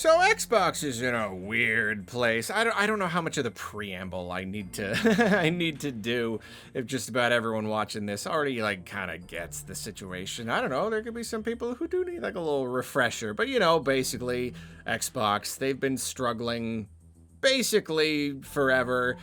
So Xbox is in a weird place. I don't know how much of the preamble I need to I need to do if just about everyone watching this already like kind of gets the situation. I don't know, there could be some people who do need like a little refresher, but basically Xbox, they've been struggling basically forever.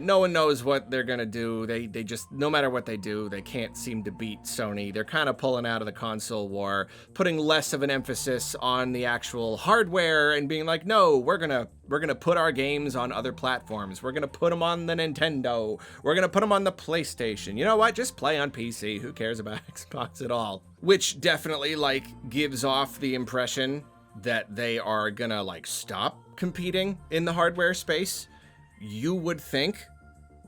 No one knows what they're gonna do. They just, no matter what they do, they can't seem to beat Sony. They're kind of pulling out of the console war, putting less of an emphasis on the actual hardware and being like, no, we're gonna put our games on other platforms. We're gonna put them on the Nintendo. We're gonna put them on the PlayStation. You know what? Just play on PC. Who cares about Xbox at all? Which definitely like gives off the impression that they are gonna like stop competing in the hardware space. You would think,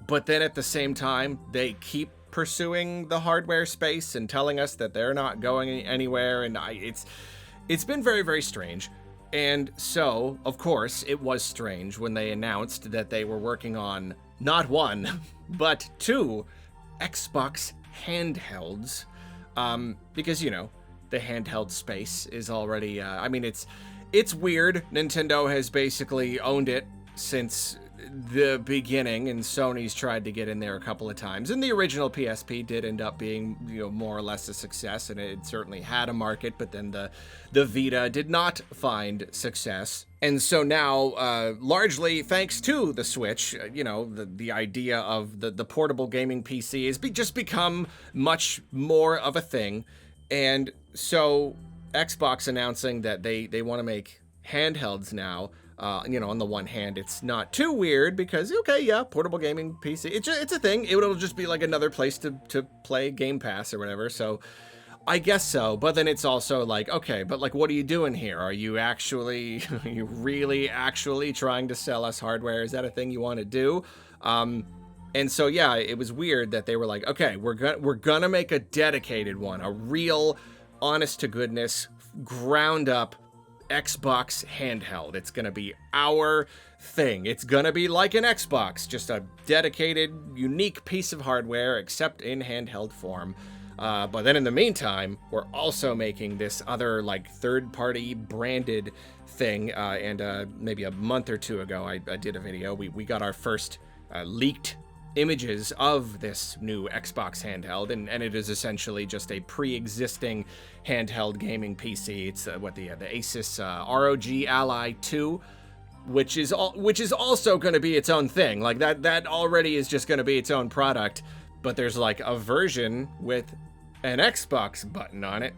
but then at the same time, they keep pursuing the hardware space and telling us that they're not going anywhere, and it's been very, very strange. And so, of course, it was strange when they announced that they were working on not one, but two Xbox handhelds, because, the handheld space is already, it's weird. Nintendo has basically owned it since the beginning, and Sony's tried to get in there a couple of times, and the original PSP did end up being more or less a success, and it certainly had a market, but then the Vita did not find success. And so now, largely thanks to the Switch, the idea of the portable gaming PC has just become much more of a thing. And so Xbox announcing that they want to make handhelds now. On the one hand, it's not too weird because, okay, yeah, portable gaming PC, it's a thing. It'll just be like another place to play Game Pass or whatever. So I guess so. But then it's also like, okay, but like, what are you doing here? Are you really actually trying to sell us hardware? Is that a thing you want to do? And so, yeah, it was weird that they were like, okay, we're gonna make a dedicated one, a real, honest to goodness, ground up Xbox handheld. It's gonna be our thing. It's gonna be like an Xbox, just a dedicated, unique piece of hardware, except in handheld form. But then in the meantime, we're also making this other like third-party branded thing. And maybe a month or two ago, I did a video. We got our first leaked images of this new Xbox handheld, and it is essentially just a pre-existing handheld gaming PC. It's the Asus ROG Ally 2, which is also going to be its own thing. Like that already is just going to be its own product, but there's like a version with an Xbox button on it,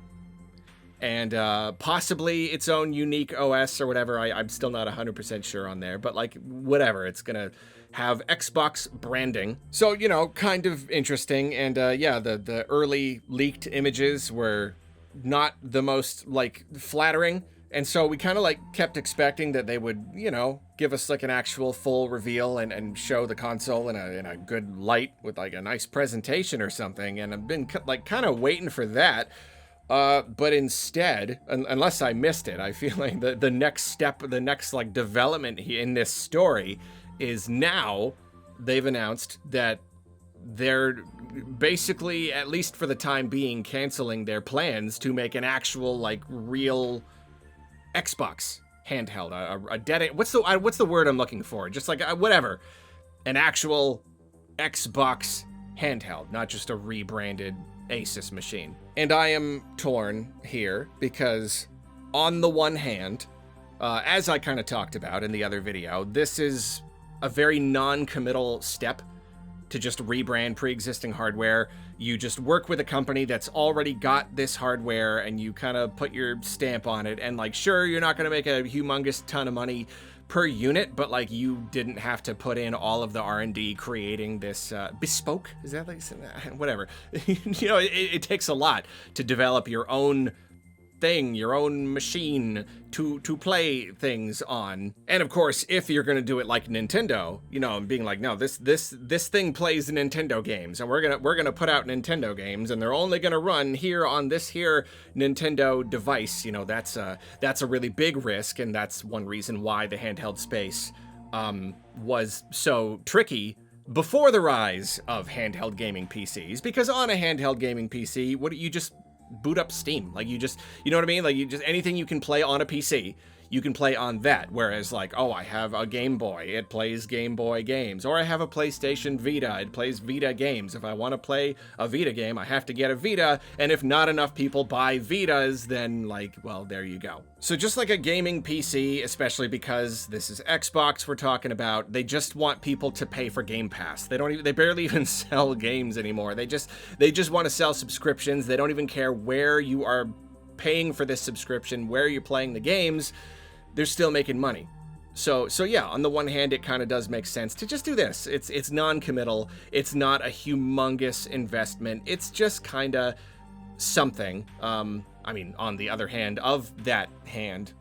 and possibly its own unique OS or whatever. I'm still not 100% sure on there, but like whatever, it's gonna have Xbox branding. So, kind of interesting. And the early leaked images were not the most like flattering. And so we kind of like kept expecting that they would, give us like an actual full reveal and show the console in a good light with like a nice presentation or something. And I've been like kind of waiting for that. But instead, unless I missed it, I feel like the next step, the next like development in this story is now they've announced that they're basically, at least for the time being, canceling their plans to make an actual like real Xbox handheld, what's the word I'm looking for? Just like whatever, an actual Xbox handheld, not just a rebranded Asus machine. And I am torn here because on the one hand, as I kind of talked about in the other video, this is a very non-committal step to just rebrand pre-existing hardware. You just work with a company that's already got this hardware and you kind of put your stamp on it. And like, sure, you're not going to make a humongous ton of money per unit, but like you didn't have to put in all of the R&D creating this bespoke, is that like, whatever. It takes a lot to develop your own thing, your own machine to play things on. And of course, if you're going to do it like Nintendo, and being like, no, this thing plays Nintendo games, and we're going to put out Nintendo games, and they're only going to run here on this here Nintendo device. That's a really big risk, and that's one reason why the handheld space was so tricky before the rise of handheld gaming PCs, because on a handheld gaming PC, what do you just boot up Steam? Like you know what I mean? Like anything you can play on a PC, you can play on that. Whereas like, oh, I have a Game Boy, it plays Game Boy games. Or I have a PlayStation Vita, it plays Vita games. If I want to play a Vita game, I have to get a Vita. And if not enough people buy Vitas, then like, well, there you go. So just like a gaming PC, especially because this is Xbox we're talking about, they just want people to pay for Game Pass. They barely even sell games anymore. They just want to sell subscriptions. They don't even care where you are paying for this subscription, where you're playing the games. They're still making money. So yeah, on the one hand, it kind of does make sense to just do this. It's non-committal. It's not a humongous investment. It's just kind of something. I mean, on the other hand of that hand,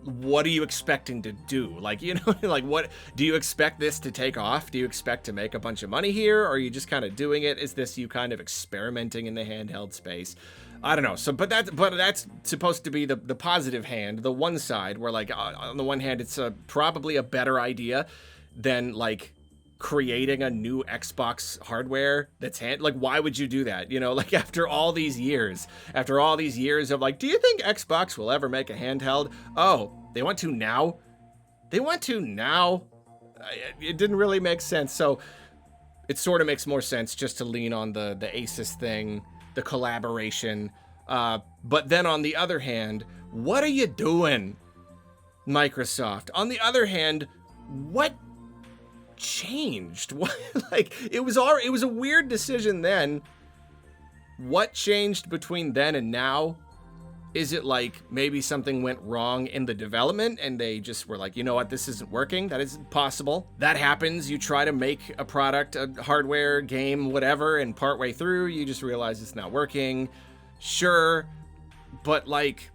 what are you expecting to do? Like, you know, like what, do you expect this to take off? Do you expect to make a bunch of money here? Or are you just kind of doing it? Is this you kind of experimenting in the handheld space? I don't know. So, but that's supposed to be the positive hand, the one side where like on the one hand, it's probably a better idea than like creating a new Xbox hardware that's like, why would you do that? You know, like after all these years of like, do you think Xbox will ever make a handheld? Oh, they want to now? They want to now? It didn't really make sense. So it sort of makes more sense just to lean on the Asus thing, the collaboration. But then on the other hand, what are you doing, Microsoft? On the other hand, what changed? What, like, it was a weird decision then. What changed between then and now? Is it like maybe something went wrong in the development and they just were like, you know what, this isn't working? That is possible. That happens. You try to make a product, a hardware, game, whatever, and partway through you just realize it's not working. Sure, but like,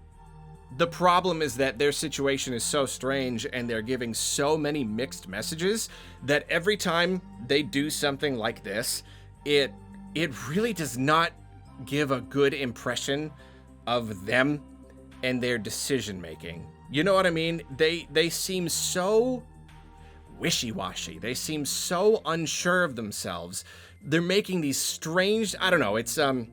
the problem is that their situation is so strange and they're giving so many mixed messages that every time they do something like this, it really does not give a good impression of them and their decision making. You know what I mean? They seem so wishy-washy. They seem so unsure of themselves. They're making these strange, I don't know, it's kind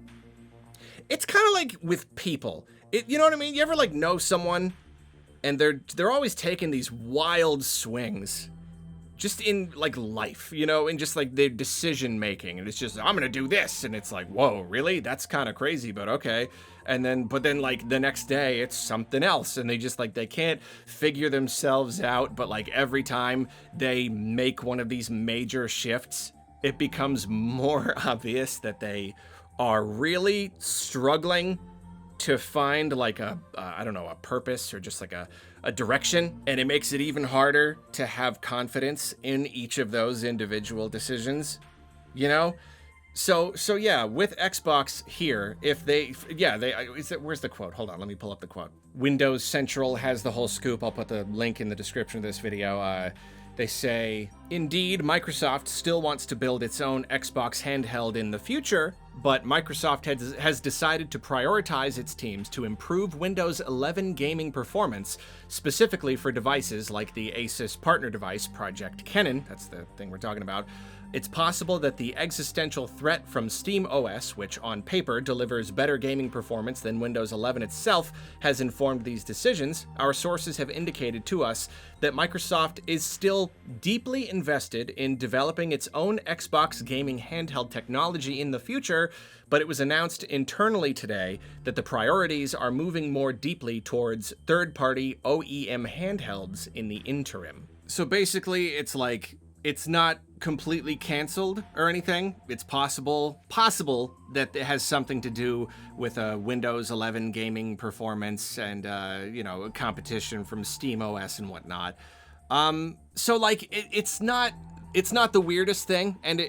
of like with people. You know what I mean? You ever like know someone and they're always taking these wild swings just in like life, you know, and just like their decision making, and it's just, I'm gonna do this, and it's like, whoa, really? That's kind of crazy, but okay. But then like the next day it's something else, and they just like, they can't figure themselves out. But like every time they make one of these major shifts, it becomes more obvious that they are really struggling to find like I don't know, a purpose or just like a direction. And it makes it even harder to have confidence in each of those individual decisions, you know? So yeah, with Xbox here, where's the quote? Hold on, let me pull up the quote. Windows Central has the whole scoop. I'll put the link in the description of this video. They say, indeed, Microsoft still wants to build its own Xbox handheld in the future, but Microsoft has decided to prioritize its teams to improve Windows 11 gaming performance, specifically for devices like the Asus partner device, Project Kennen, that's the thing we're talking about. It's possible that the existential threat from SteamOS, which on paper delivers better gaming performance than Windows 11 itself, has informed these decisions. Our sources have indicated to us that Microsoft is still deeply invested in developing its own Xbox gaming handheld technology in the future, but it was announced internally today that the priorities are moving more deeply towards third-party OEM handhelds in the interim. So basically, it's like, it's not completely canceled or anything. It's possible that it has something to do with a Windows 11 gaming performance and, you know, competition from SteamOS and whatnot. So like, it's not the weirdest thing. And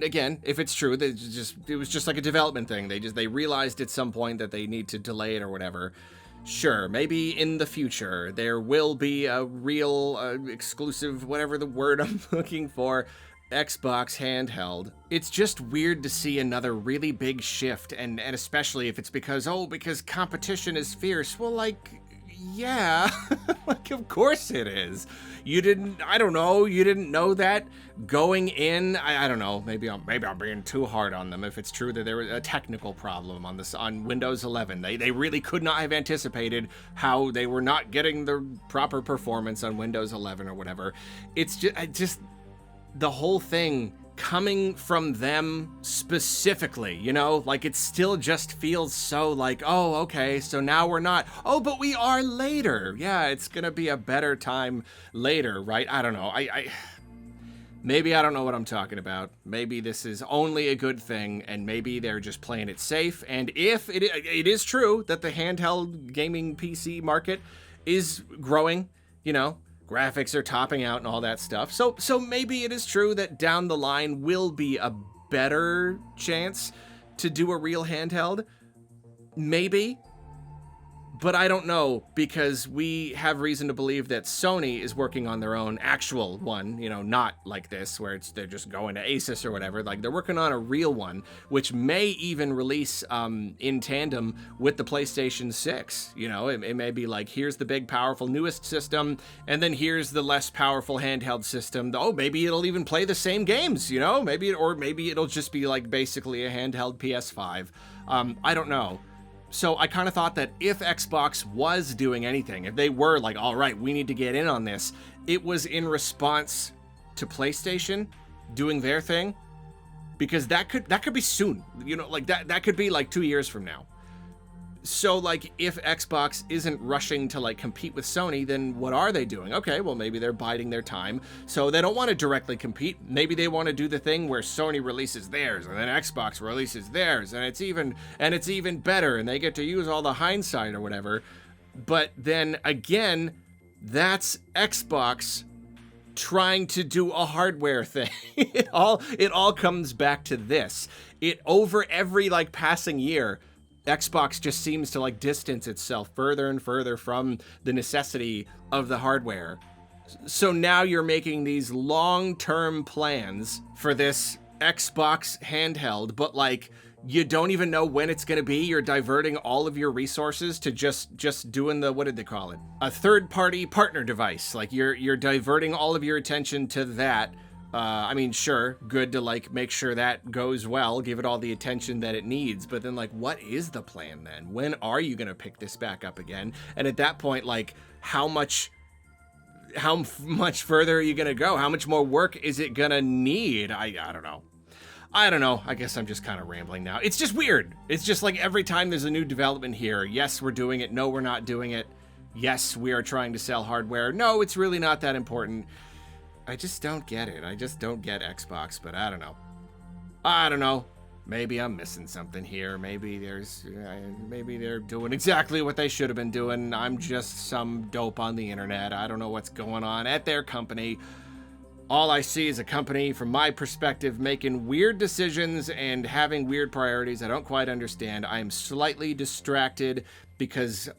again, if it's true, it was just like a development thing. They realized at some point that they need to delay it or whatever. Sure, maybe in the future there will be a real exclusive, whatever the word I'm looking for, Xbox handheld. It's just weird to see another really big shift, and especially if it's because competition is fierce. Well, like, yeah, Like, of course it is. You didn't, I don't know, you didn't know that going in. I don't know, maybe I'm being too hard on them if it's true that there was a technical problem on this on Windows 11. They really could not have anticipated how they were not getting the proper performance on Windows 11 or whatever. It's just the whole thing coming from them specifically, you know, like it still just feels so like, oh, okay, so now we're not, oh, but we are later. Yeah, it's gonna be a better time later, right? I don't know. Maybe I don't know what I'm talking about. Maybe this is only a good thing, and maybe they're just playing it safe. And if it is true that the handheld gaming PC market is growing, you know, graphics are topping out and all that stuff. So maybe it is true that down the line will be a better chance to do a real handheld. Maybe. But I don't know, because we have reason to believe that Sony is working on their own actual one, you know, not like this, where they're just going to Asus or whatever. Like, they're working on a real one, which may even release in tandem with the PlayStation 6. You know, it may be like, here's the big, powerful, newest system, and then here's the less powerful handheld system. Oh, maybe it'll even play the same games, you know? Maybe it'll just be like basically a handheld PS5. I don't know. So I kind of thought that if Xbox was doing anything, if they were like, all right, we need to get in on this, it was in response to PlayStation doing their thing, because that could be soon, you know, like that could be like 2 years from now. So like, if Xbox isn't rushing to like compete with Sony, then what are they doing? Okay, well, maybe they're biding their time. So they don't want to directly compete. Maybe they want to do the thing where Sony releases theirs and then Xbox releases theirs, and it's even better, and they get to use all the hindsight or whatever. But then again, that's Xbox trying to do a hardware thing. It all comes back to this. Over every like passing year, Xbox just seems to like distance itself further and further from the necessity of the hardware. So now you're making these long-term plans for this Xbox handheld, but like, you don't even know when it's going to be. You're diverting all of your resources to just doing the, what did they call it? A third-party partner device. Like, you're diverting all of your attention to that. I mean, sure, good to like make sure that goes well, give it all the attention that it needs, but then like, what is the plan then? When are you going to pick this back up again? And at that point, like, how much further are you going to go? How much more work is it going to need? I don't know. I don't know. I guess I'm just kind of rambling now. It's just weird. It's just like every time there's a new development here, yes, we're doing it. No, we're not doing it. Yes, we are trying to sell hardware. No, it's really not that important. I just don't get it. I just don't get Xbox, but I don't know. I don't know. Maybe I'm missing something here. Maybe they're doing exactly what they should have been doing. I'm just some dope on the internet. I don't know what's going on at their company. All I see is a company, from my perspective, making weird decisions and having weird priorities I don't quite understand. I am slightly distracted because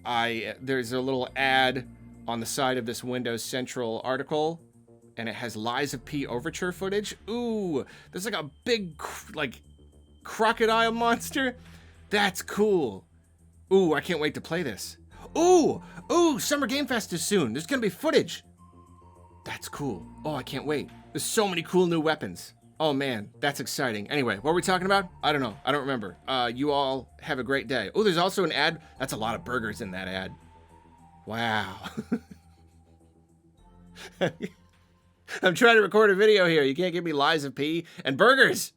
there's a little ad on the side of this Windows Central article, and it has Lies of P overture footage. Ooh, there's like a big, like, crocodile monster. That's cool. Ooh, I can't wait to play this. Ooh, Summer Game Fest is soon. There's gonna be footage. That's cool. Oh, I can't wait. There's so many cool new weapons. Oh man, that's exciting. Anyway, what were we talking about? I don't know. I don't remember. You all have a great day. Oh, there's also an ad. That's a lot of burgers in that ad. Wow. I'm trying to record a video here. You can't give me Lies of P and burgers.